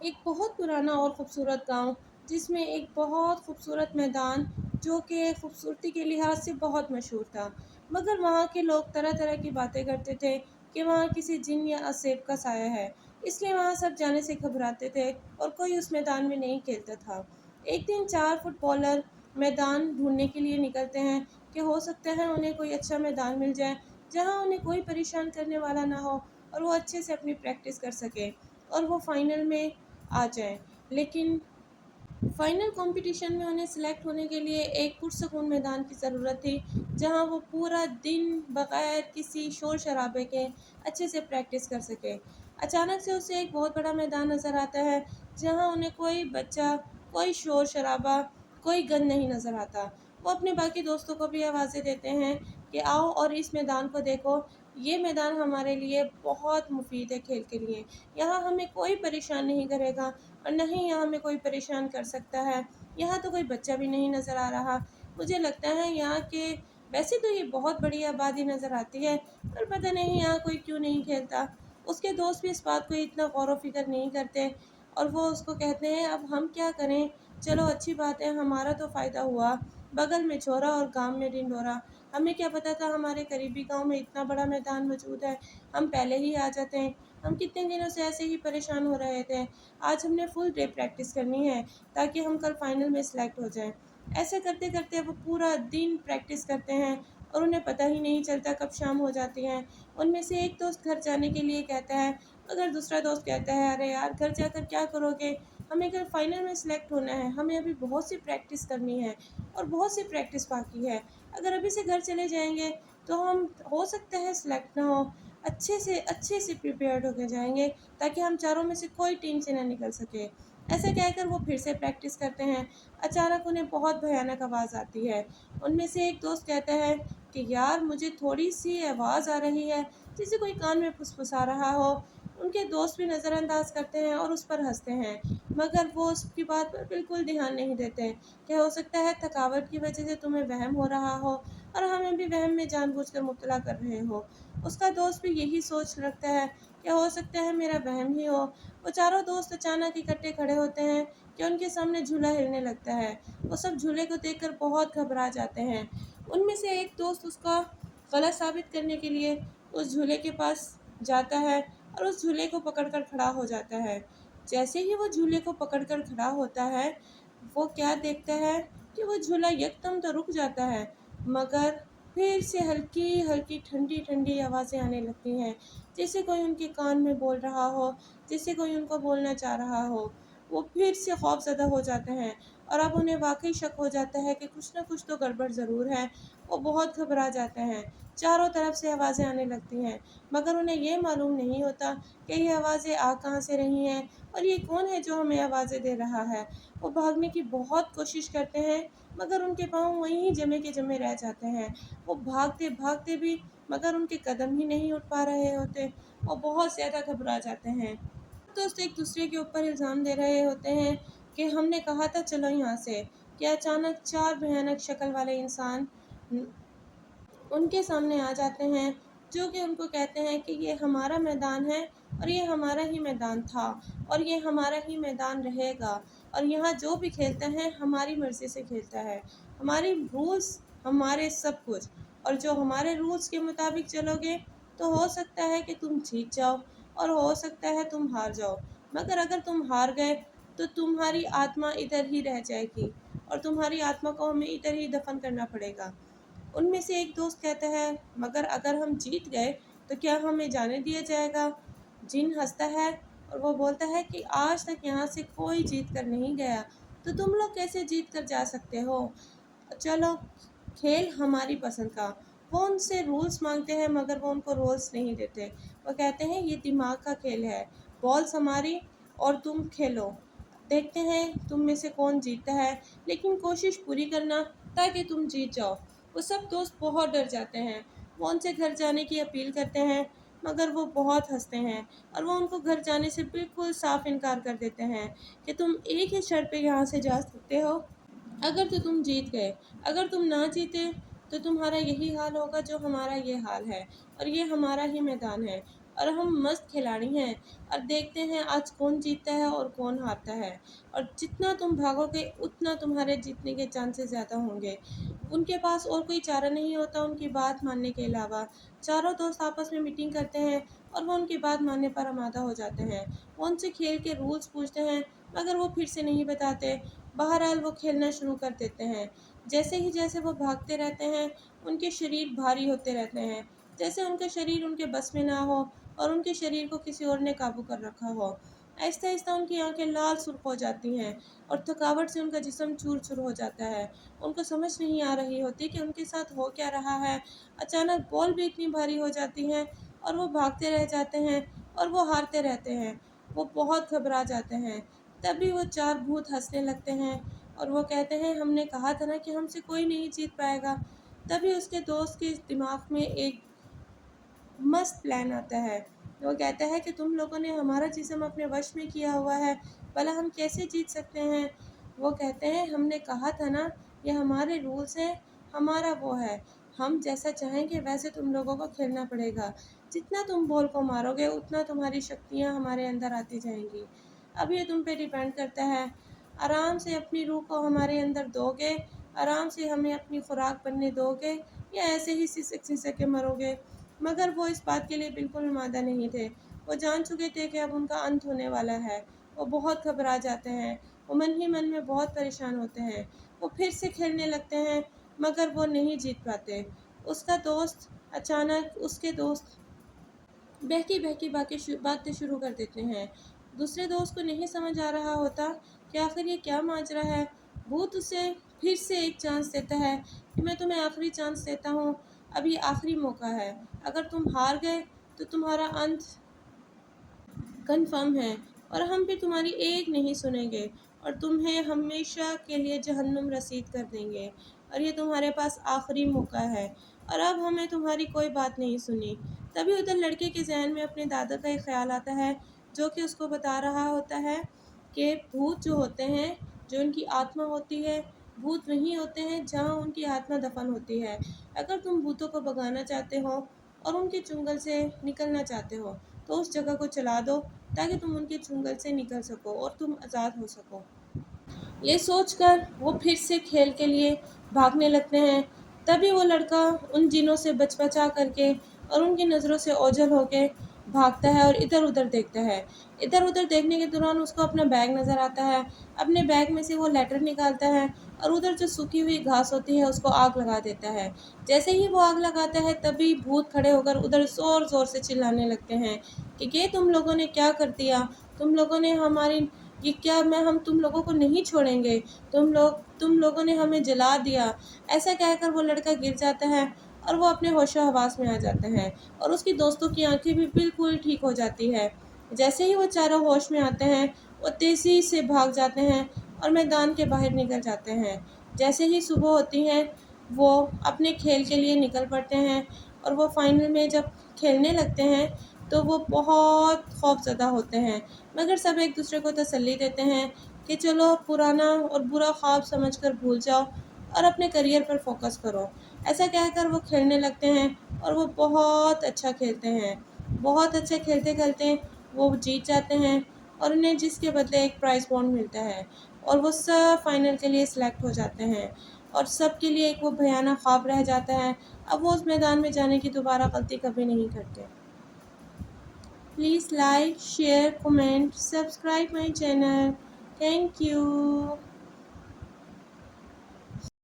एक बहुत पुराना और ख़ूबसूरत गाँव जिसमें एक बहुत खूबसूरत मैदान जो कि खूबसूरती के लिहाज से बहुत मशहूर था। मगर वहाँ के लोग तरह-तरह की बातें करते थे कि वहाँ किसी जिन या असेब का साया है। इसलिए वहाँ सब जाने से घबराते थे और कोई उस मैदान में नहीं खेलता था। एक दिन 4 फुटबॉलर मैदान ढूँढने के लिए निकलते हैं कि हो सकता है उन्हें कोई अच्छा मैदान मिल जाए, जहाँ उन्हें कोई परेशान करने वाला ना हो और वो अच्छे से अपनी प्रैक्टिस कर सकें और वो फाइनल में आ जाएँ। लेकिन फाइनल कॉम्पिटिशन में उन्हें सेलेक्ट होने के लिए एक पुरसकून मैदान की ज़रूरत थी, जहाँ वो पूरा दिन बग़ैर किसी शोर-शराबे के अच्छे से प्रैक्टिस कर सकें। अचानक से उसे एक बहुत बड़ा मैदान नज़र आता है, जहाँ उन्हें कोई बच्चा, कोई शोर-शराबा, कोई गंद नहीं नज़र आता। वो अपने बाकी दोस्तों को भी आवाज़ें देते हैं कि आओ और इस मैदान को देखो, ये मैदान हमारे लिए बहुत मुफ़ीद है खेल के लिए। यहाँ हमें कोई परेशान नहीं करेगा और ना ही यहाँ हमें कोई परेशान कर सकता है। यहाँ तो कोई बच्चा भी नहीं नज़र आ रहा। मुझे लगता है यहाँ के वैसे तो ये बहुत बड़ी आबादी नज़र आती है, पर पता नहीं यहाँ कोई क्यों नहीं खेलता। उसके दोस्त भी इस बात को इतना गौर-व-फ़िक्र नहीं करते और वो उसको कहते हैं, अब हम क्या करें? चलो अच्छी बात है, हमारा तो फ़ायदा हुआ। बगल में छोरा और गाँव में ढिंढोरा। हमें क्या पता था हमारे करीबी गाँव में इतना बड़ा मैदान मौजूद है। हम पहले ही आ जाते हैं। हम कितने दिनों से ऐसे ही परेशान हो रहे थे। आज हमने फुल डे प्रैक्टिस करनी है ताकि हम कल फाइनल में सेलेक्ट हो जाएँ। ऐसे करते-करते वो पूरा दिन प्रैक्टिस करते हैं और उन्हें पता ही नहीं चलता कब शाम हो जाती है। उनमें से एक दोस्त घर जाने के लिए कहता है, मगर दूसरा दोस्त कहता है, "अरे यार! घर जाकर क्या करोगे? हमें कल फाइनल में सेलेक्ट होना है। हमें अभी बहुत सी प्रैक्टिस करनी है और बहुत सी प्रैक्टिस बाकी है। अगर अभी से घर चले जाएँगे तो हम हो सकता है सेलेक्ट ना हो। अच्छे से प्रिपेयर्ड होके जाएँगे ताकि हम चारों में से कोई टीम से ना निकल सके।" ऐसा कहकर वो फिर से प्रैक्टिस करते हैं। अचानक उन्हें बहुत भयानक आवाज़ आती है। उनमें से एक दोस्त कहता है कि यार मुझे थोड़ी-सी आवाज़ आ रही है, जैसे कोई कान में फुसफुसा रहा हो। उनके दोस्त भी नज़रअंदाज करते हैं और उस पर हँसते हैं, मगर वो उसकी बात पर बिल्कुल ध्यान नहीं देते कि हो सकता है थकावट की वजह से तुम्हें वहम हो रहा हो और हमें भी वहम में जानबूझकर मुब्तला कर रहे हो। उसका दोस्त भी यही सोच रखता है कि हो सकता है मेरा वहम ही हो। वो चारों दोस्त अचानक इकट्ठे खड़े होते हैं कि उनके सामने झूला हिलने लगता है। वो सब झूले को देखकर बहुत घबरा जाते हैं। उनमें से एक दोस्त उसका गलत साबित करने के लिए उस झूले के पास जाता है और उस झूले को पकड़कर खड़ा हो जाता है। जैसे ही वो झूले को पकड़कर खड़ा होता है, वो क्या देखता है कि वो झूला यकदम तो रुक जाता है, मगर फिर से हल्की-हल्की, ठंडी-ठंडी आवाज़ें आने लगती हैं, जैसे कोई उनके कान में बोल रहा हो, जैसे कोई उनको बोलना चाह रहा हो। वो फिर से खौफ़ज़दा हो जाते हैं और अब उन्हें वाक़ई शक हो जाता है कि कुछ न कुछ तो गड़बड़ ज़रूर है। वो बहुत घबरा जाते हैं। चारों तरफ से आवाज़ें आने लगती हैं, मगर उन्हें ये मालूम नहीं होता कि ये आवाज़ें आ कहाँ से रही हैं और ये कौन है जो हमें आवाज़ें दे रहा है। वो भागने की बहुत कोशिश करते हैं, मगर उनके पाँव वहीं जमे के जमे रह जाते हैं। वो भागते-भागते भी मगर उनके कदम ही नहीं उठ पा रहे होते। वो बहुत ज़्यादा घबरा जाते हैं। दोस्त एक दूसरे के ऊपर इल्ज़ाम दे रहे होते हैं कि हमने कहा था चलो यहाँ से, कि अचानक 4 भयानक शक्ल वाले इंसान उनके सामने आ जाते हैं, जो कि उनको कहते हैं कि ये हमारा मैदान है और ये हमारा ही मैदान था और ये हमारा ही मैदान रहेगा और यहाँ जो भी खेलता है हमारी मर्ज़ी से खेलता है। हमारी रूल्स, हमारे सब कुछ, और जो हमारे रूल्स के मुताबिक चलोगे तो हो सकता है कि तुम जीत जाओ और हो सकता है तुम हार जाओ। मगर अगर तुम हार गए तो तुम्हारी आत्मा इधर ही रह जाएगी और तुम्हारी आत्मा को हमें इधर ही दफ़न करना पड़ेगा। उनमें से एक दोस्त कहता है, मगर अगर हम जीत गए तो क्या हमें जाने दिया जाएगा? जिन हँसता है और वो बोलता है कि आज तक यहाँ से कोई जीत कर नहीं गया, तो तुम लोग कैसे जीत कर जा सकते हो? चलो, खेल हमारी पसंद का। वो उनसे रूल्स माँगते हैं मगर वो उनको रूल्स नहीं देते। वो कहते हैं ये दिमाग का खेल है, बॉल्स हमारी और तुम खेलो। देखते हैं तुम में से कौन जीतता है, लेकिन कोशिश पूरी करना ताकि तुम जीत जाओ। वो सब दोस्त बहुत डर जाते हैं। वो उनसे घर जाने की अपील करते हैं, मगर वो बहुत हँसते हैं और वो उनको घर जाने से बिल्कुल साफ़ इनकार कर देते हैं कि तुम एक ही शर्त पे यहाँ से जा सकते हो, अगर तो तुम जीत गए। अगर तुम ना जीते तो तुम्हारा यही हाल होगा जो हमारा ये हाल है और ये हमारा ही मैदान है और हम मस्त खिलाड़ी हैं और देखते हैं आज कौन जीतता है और कौन हारता है। और जितना तुम भागोगे उतना तुम्हारे जीतने के चांसेस ज़्यादा होंगे। उनके पास और कोई चारा नहीं होता उनकी बात मानने के अलावा। चारों दोस्त आपस में मीटिंग करते हैं और वो उनकी बात मानने पर आमादा हो जाते हैं। वो उनसे खेल के रूल्स पूछते हैं मगर वो फिर से नहीं बताते। बहरहाल वो खेलना शुरू कर देते हैं। जैसे वो भागते रहते हैं उनके शरीर भारी होते रहते हैं, जैसे उनका शरीर उनके बस में ना हो और उनके शरीर को किसी और ने काबू कर रखा हो। आहिस्ता-आहिस्ता उनकी आँखें लाल सुर्ख हो जाती हैं और थकावट से उनका जिस्म चूर-चूर हो जाता है। उनको समझ नहीं आ रही होती कि उनके साथ हो क्या रहा है। अचानक बॉल भी इतनी भारी हो जाती है और वो भागते रह जाते हैं और वो हारते रहते हैं। वो बहुत घबरा जाते हैं। तभी वो 4 भूत हँसने लगते हैं और वो कहते हैं हमने कहा था ना कि हमसे कोई नहीं जीत पाएगा। तभी उसके दोस्त के दिमाग में एक मस्त प्लान आता है। वो कहता है कि तुम लोगों ने हमारा जिस्म अपने वश में किया हुआ है, भला हम कैसे जीत सकते हैं? वो कहते हैं हमने कहा था ना ये हमारे रूल्स हैं, हमारा वो है। हम जैसा चाहेंगे वैसे तुम लोगों को खेलना पड़ेगा। जितना तुम बॉल को मारोगे उतना तुम्हारी शक्तियाँ हमारे अंदर आती जाएँगी। अब ये तुम पे डिपेंड करता है। आराम से अपनी रूह को हमारे अंदर दोगे, आराम से हमें अपनी खुराक बनने दोगे या ऐसे ही सिसक-सिसक के मरोगे। मगर वो इस बात के लिए बिल्कुल आमादा नहीं थे। वो जान चुके थे कि अब उनका अंत होने वाला है। वो बहुत घबरा जाते हैं। वो मन ही मन में बहुत परेशान होते हैं। वो फिर से खेलने लगते हैं मगर वो नहीं जीत पाते। उसका दोस्त अचानक उसके दोस्त बहकी-बहकी बातें शुरू कर देते हैं। दूसरे दोस्त को नहीं समझ आ रहा होता कि आखिर ये क्या माजरा है। भूत उसे फिर से एक चांस देता है कि मैं तुम्हें आखिरी चांस देता हूँ, अब ये आखिरी मौका है। अगर तुम हार गए तो तुम्हारा अंत कन्फर्म है और हम भी तुम्हारी एक नहीं सुनेंगे और तुम्हें हमेशा के लिए जहन्नुम रसीद कर देंगे और ये तुम्हारे पास आखिरी मौका है और अब हमें तुम्हारी कोई बात नहीं सुनी। तभी उधर लड़के के जहन में अपने दादा का एक ख्याल आता है जो कि उसको बता रहा होता है कि भूत जो होते हैं, जो उनकी आत्मा होती है, भूत वहीं होते हैं जहाँ उनकी आत्मा दफन होती है। अगर तुम भूतों को भगाना चाहते हो और उनके चुंगल से निकलना चाहते हो तो उस जगह को चला दो ताकि तुम उनके चुंगल से निकल सको और तुम आज़ाद हो सको। ये सोचकर वो फिर से खेल के लिए भागने लगते हैं। तभी वो लड़का उन जिनों से बचा करके और उनकी नज़रों से ओझल होके भागता है और इधर-उधर देखता है। इधर-उधर देखने के दौरान उसको अपना बैग नज़र आता है। अपने बैग में से वो लेटर निकालता है और उधर जो सूखी हुई घास होती है उसको आग लगा देता है। जैसे ही वो आग लगाता है तभी भूत खड़े होकर उधर ज़ोर-ज़ोर से चिल्लाने लगते हैं कि ये तुम लोगों ने क्या कर दिया? तुम लोगों ने हमारी ये क्या मैं हम तुम लोगों को नहीं छोड़ेंगे, तुम लोगों ने हमें जला दिया। ऐसा कहकर वो लड़का गिर जाता है और वो अपने होशो-हवास में आ जाते हैं और उसकी दोस्तों की आँखें भी बिल्कुल ठीक हो जाती है। जैसे ही वो चारों होश में आते हैं, वो तेज़ी से भाग जाते हैं और मैदान के बाहर निकल जाते हैं। जैसे ही सुबह होती है, वो अपने खेल के लिए निकल पड़ते हैं और वो फाइनल में जब खेलने लगते हैं, तो वो बहुत खौफ़ज़दा होते हैं। मगर सब एक दूसरे को तसल्ली देते हैं कि चलो पुराना और बुरा ख्वाब समझकर भूल जाओ और अपने करियर पर फोकस करो। ऐसा कहकर वो खेलने लगते हैं और वो बहुत अच्छा खेलते हैं। बहुत अच्छा खेलते-खेलते वो जीत जाते हैं और उन्हें जिसके बदले एक प्राइज़ बॉन्ड मिलता है और वो सब फाइनल के लिए सेलेक्ट हो जाते हैं और सबके लिए एक वो भयानक ख्वाब रह जाता है। अब वो उस मैदान में जाने की दोबारा गलती कभी नहीं करते। Please like, share, comment, subscribe my channel. Thank you.